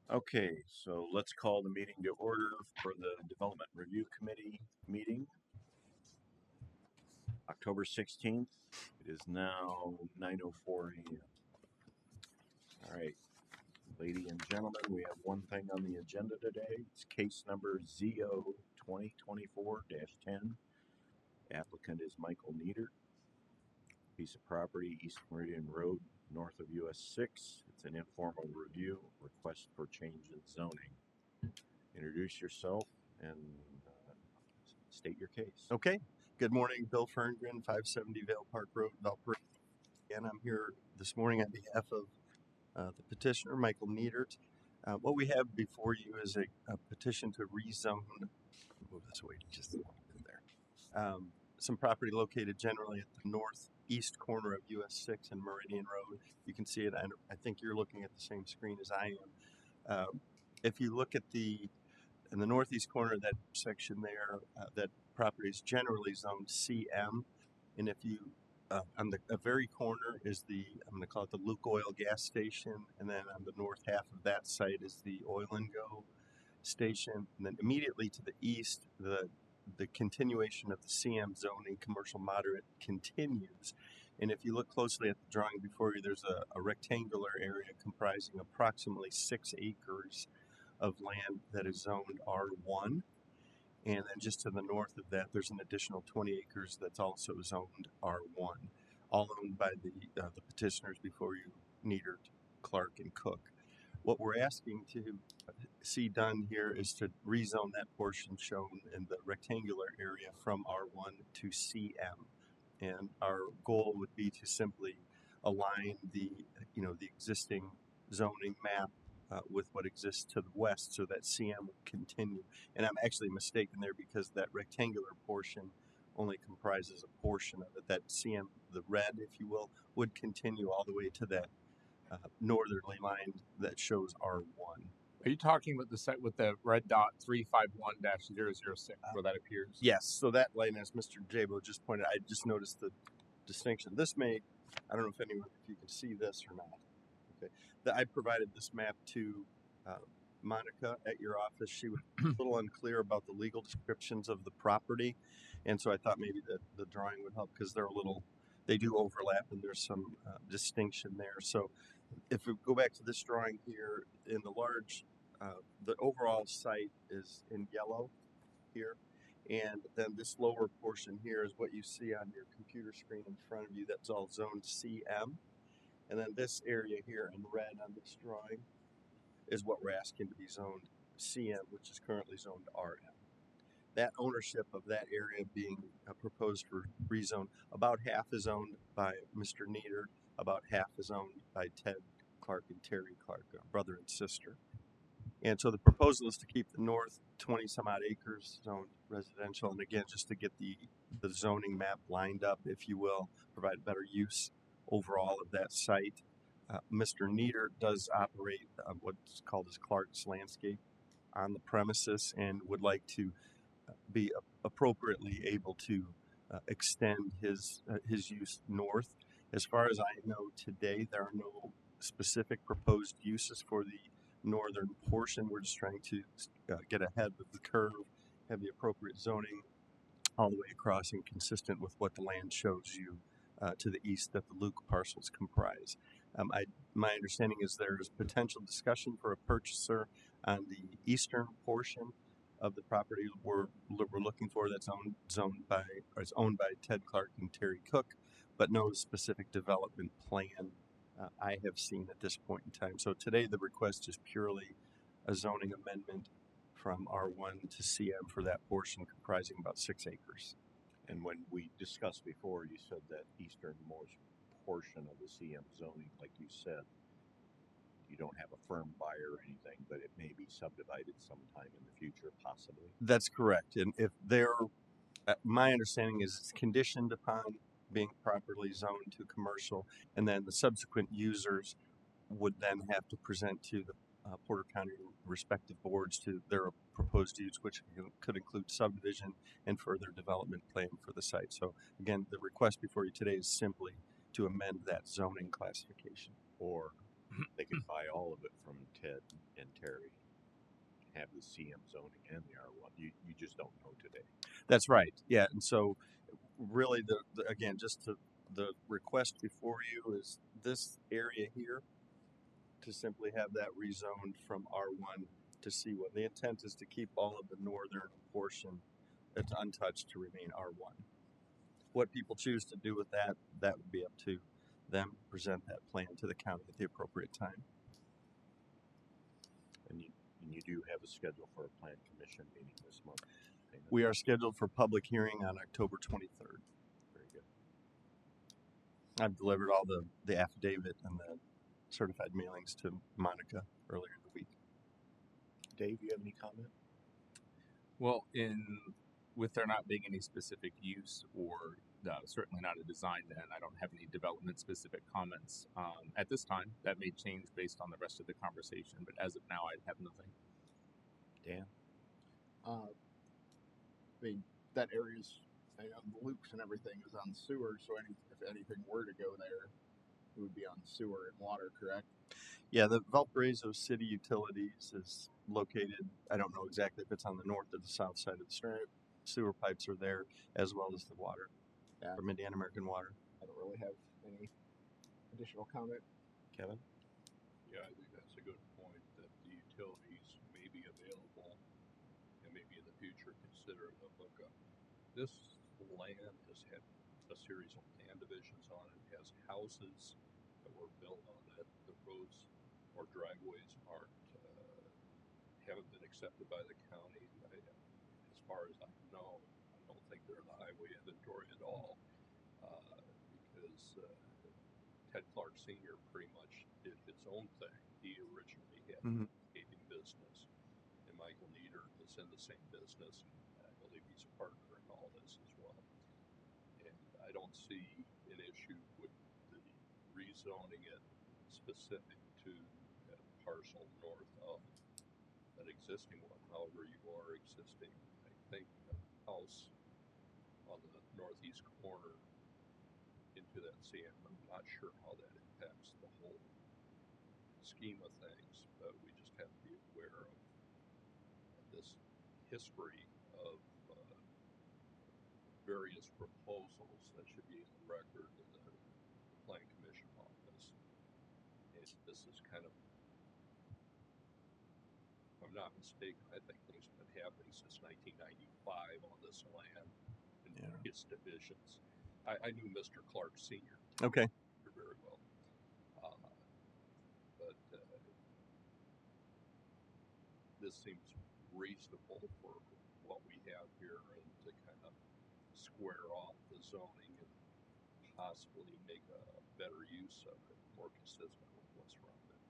Okay, so let's call the meeting to order for the Development Review Committee meeting, October 16th. It is now 9:04 a.m. All right, ladies and gentlemen, we have one thing on the agenda today. It's case number ZO 2024-10. Applicant is Michael Nieder. Piece of property, East Meridian Road, north of US 6. It's an informal review, request for change in zoning. Introduce yourself and state your case. Okay. Good morning, Bill Ferngren, 570 Vale Park Road, Valparaiso. And I'm here this morning on behalf of the petitioner, Michael Niedert. What we have before you is a petition to rezone. Move this way just a little bit there. Some property located generally at the northeast corner of US 6 and Meridian Road. You can see it. I think you're looking at the same screen as I am. If you look at in the northeast corner of that section there, that property is generally zoned CM. And if you, on the very corner is I'm going to call it the Luke Oil gas station. And then on the north half of that site is the Oil and Go station. And then immediately to the east, the continuation of the CM zoning, commercial moderate, continues. And if you look closely at the drawing before you, there's a rectangular area comprising approximately 6 acres of land that is zoned R1. And then just to the north of that, there's an additional 20 acres that's also zoned R1, all owned by the petitioners before you, Niedert, Clark, and Cook. What we're asking to see done here is to rezone that portion shown in the rectangular area from R1 to CM. And our goal would be to simply align the existing zoning map with what exists to the west, so that CM would continue. And I'm actually mistaken there because that rectangular portion only comprises a portion of it. That CM, the red, if you will, would continue all the way to that northerly line that shows R1. Are you talking about the site with the red dot 351-006 where that appears? Yes. So that line, as Mr. Jabo just pointed out, I just noticed the distinction. I don't know if you can see this or not. Okay. I provided this map to Monica at your office. She was a little unclear about the legal descriptions of the property, and so I thought maybe the drawing would help because they do overlap and there's some distinction there. So if we go back to this drawing here, in the large, the overall site is in yellow here, and then this lower portion here is what you see on your computer screen in front of you. That's all zoned CM. And then this area here in red on this drawing is what we're asking to be zoned CM, which is currently zoned RM. That ownership of that area being proposed for rezone, about half is owned by Mr. Nieder, about half is owned by Ted Clark and Terry Clark, brother and sister. And so the proposal is to keep the north 20 some odd acres zoned residential, and again, just to get the zoning map lined up, if you will, provide better use overall of that site. Mr. Nieder does operate what's called as Clark's Landscape on the premises and would like to be appropriately able to extend his use north. As far as I know today, there are no specific proposed uses for the northern portion. We're just trying to get ahead of the curve, have the appropriate zoning all the way across and consistent with what the land shows you to the east that the Luke parcels comprise. My understanding is there's potential discussion for a purchaser on the eastern portion of the property we're looking for, that's owned by Ted Clark and Terry Cook, but no specific development plan I have seen at this point in time. So today the request is purely a zoning amendment from R1 to CM for that portion comprising about 6 acres. And when we discussed before, you said that easternmost portion of the CM zoning, like you said, you don't have a firm buyer or anything, but it may be subdivided sometime in the future, possibly. That's correct. And if my understanding is it's conditioned upon being properly zoned to commercial, and then the subsequent users would then have to present to the Porter County respective boards to their proposed use, which could include subdivision and further development plan for the site. So again, the request before you today is simply to amend that zoning classification. Or they could buy all of it from Ted and Terry, have the CM zoning and the R1. You just don't know today. That's right. Yeah, and so really, again, the request before you is this area here to simply have that rezoned from R1 to C1. The intent is to keep all of the northern portion that's untouched to remain R1. What people choose to do with that would be up to them. Present that plan to the county at the appropriate time. And you do have a schedule for a plan commission meeting this month. We are scheduled for public hearing on October 23rd. Very good. I've delivered all the affidavit and the certified mailings to Monica earlier in the week. Dave, you have any comment? Well, with there not being any specific use or certainly not a design, then I don't have any development specific comments at this time. That may change based on the rest of the conversation, but as of now, I have nothing. Dan? I mean, that area's, the loops and everything is on sewer, so if anything were to go there, it would be on sewer and water, correct? Yeah, the Valparaiso City Utilities is located, I don't know exactly if it's on the north or the south side of the street. Sewer pipes are there, as well as the water from Indiana American Water. I don't really have any additional comment. Kevin? Yeah, I think that's a good point, that the utilities may be available and maybe in the future consider a hookup. This land has had a series of land divisions on it, has houses that were built on it. The roads or driveways haven't been accepted by the county. As far as I know, I don't think they're in the highway inventory at all, because Ted Clark Sr. pretty much did his own thing. He originally had a paving business, and Michael Nieder is in the same business, and I believe he's a partner in all this as well. And I don't see an issue with the rezoning it specific to a parcel north of an existing one. However, you are existing, I think, a house on the northeast corner into that CM. I'm not sure how that impacts the whole scheme of things, but we just have to be aware of this history of various proposals that should be in the record in the Plan Commission office. And this is kind of, if I'm not mistaken, I think things have been happening since 1995 on this land in its divisions. I knew Mr. Clark Sr. Okay. very well. But this seems reasonable for what we have here, and to kind of square off the zoning and possibly make a better use of it, more consistent with what's around it.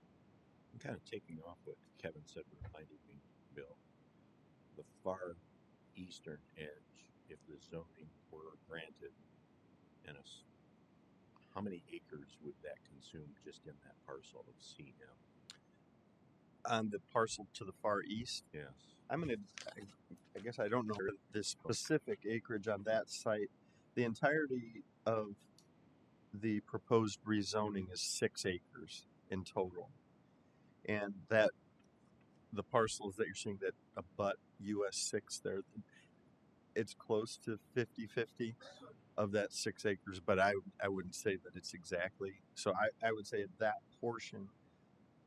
I'm kind of taking off what Kevin said reminded me, Bill. The far eastern edge, if the zoning were granted, and how many acres would that consume just in that parcel of CM? On the parcel to the far east? Yes. I guess I don't know the specific acreage on that site. The entirety of the proposed rezoning is 6 acres in total. And that the parcels that you're seeing that abut US 6 there, it's close to 50-50 of that 6 acres, but I wouldn't say that it's exactly. So I would say that portion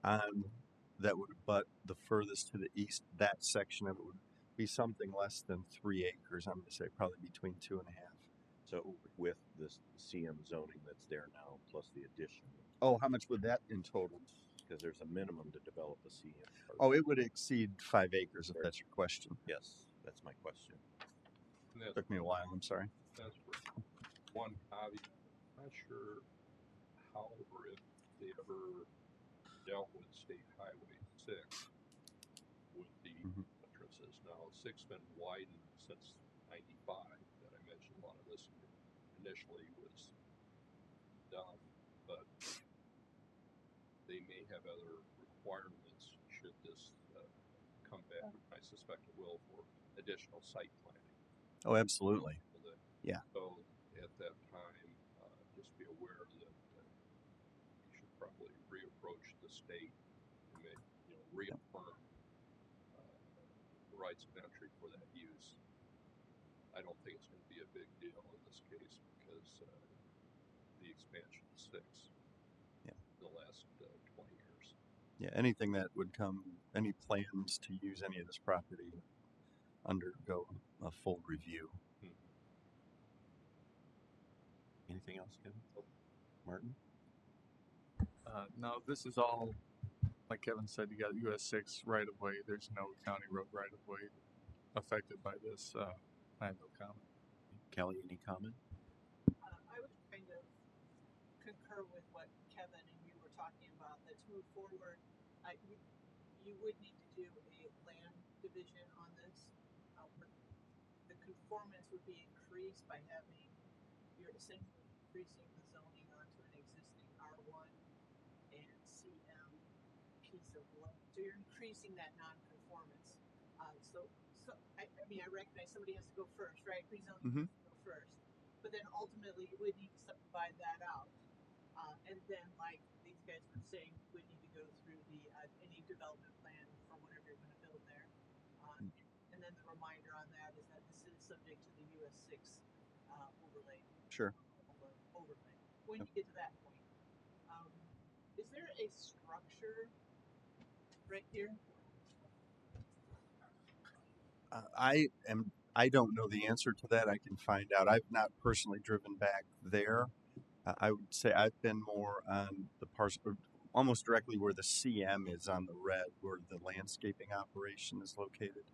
on that would abut the furthest to the east, that section of it would be something less than 3 acres. I'm going to say probably between 2.5. So with this CM zoning that's there now, plus the addition. Oh, how much would that in total? Because there's a minimum to develop a CM. Oh, it would exceed 5 acres if that's your question. Yes, that's my question. Took me a while, I'm sorry. That's one caveat. I'm not sure, however, if they ever dealt with State Highway 6 with the entrances. Now, 6's been widened since 95 that I mentioned. A lot of this initially was done, but they may have other requirements should this come back. I suspect it will, for additional site planning. Oh, absolutely. Yeah. So at that time, just be aware that you should probably the state to make, reaffirm rights of entry for that use. I don't think it's going to be a big deal in this case because the expansion sticks. Yeah. The last 20 years. Yeah, anything that would come, any plans to use any of this property undergo a full review. Anything else, Kevin? Martin? No, this is all, like Kevin said, you got US 6 right of way. There's no county road right of way affected by this. I have no comment. Kelly, any comment? I would kind of concur with what Kevin and you were talking about. Let's move forward. You would need to do a land division on this. The conformance would be increased by having, you're essentially increasing the zoning onto an existing R1 and CM piece of land. So you're increasing that non-conformance. I mean, I recognize somebody has to go first, right? Rezoning has to go first. But then ultimately, you would need to subdivide that out. And then, like these guys were saying, you would need to go through the any development plan for whatever you're going to build there. And then the reminder on that is that this is subject to the US 6 overlay. Sure. Overlay. When you get to that point, is there a structure right here? I don't know the answer to that. I can find out. I've not personally driven back there. I would say I've been more on the parcel, almost directly where the CM is on the red, where the landscaping operation is located.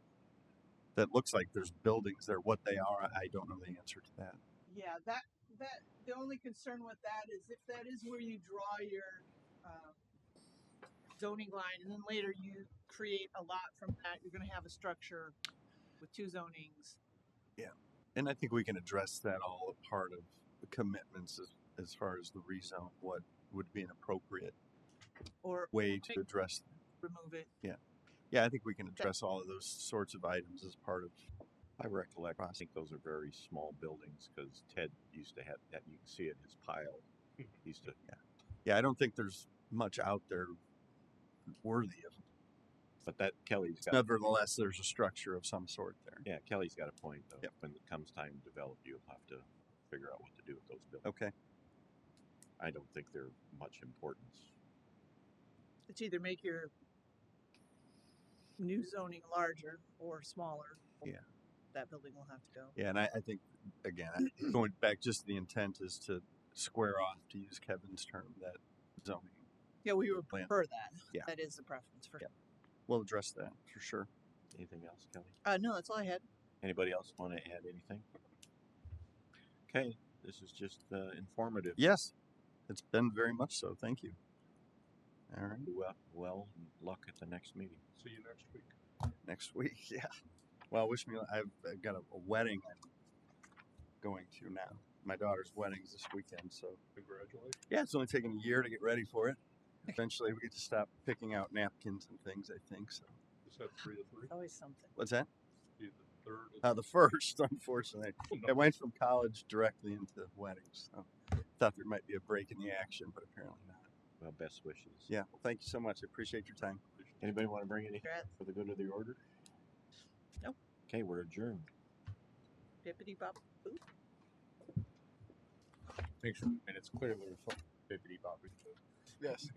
That looks like there's buildings there. What they are, I don't know the answer to that. Yeah, that the only concern with that is if that is where you draw your zoning line, and then later you create a lot from that, you're going to have a structure with two zonings. Yeah, and I think we can address that all a part of the commitments as far as the rezone. What would be an appropriate way to address that? Remove it. Yeah, I think we can address all of those sorts of items as part of. I recollect, I think those are very small buildings because Ted used to have that. You can see it, his pile. He used to. Yeah, I don't think there's much out there worthy of. But that Kelly's got. Nevertheless, there's a structure of some sort there. Yeah, Kelly's got a point though. Yep. When it comes time to develop, you'll have to figure out what to do with those buildings. Okay. I don't think they're much importance. It's either make your new zoning larger or smaller. Yeah. That building will have to go. Yeah, and I think, again, going back, just the intent is to square off, to use Kevin's term, that zoning. Yeah, we would plan. prefer that. Yeah. That is the preference for sure. We'll address that for sure. Anything else, Kelly? No, that's all I had. Anybody else want to add anything? Okay, this is just informative. Yes, it's been very much so. Thank you. All right. Well, luck at the next meeting. See you next week. Next week, yeah. Well, wish me. I've got a wedding I'm going to now. My daughter's wedding's this weekend, so Congratulations. yeah, it's only taken a year to get ready for it. Eventually, we get to stop picking out napkins and things. I think so. Is that 3 to 3? Always something. What's that? The third. The first, unfortunately. I went from college directly into weddings. So thought there might be a break in the action, but apparently not. Well, best wishes. Yeah, well, thank you so much. I appreciate your time. Anybody want to bring anything for the good of the order? Nope. Okay, we're adjourned. Bippity bop. Make sure, and it's clearly bippity boppity. Yes.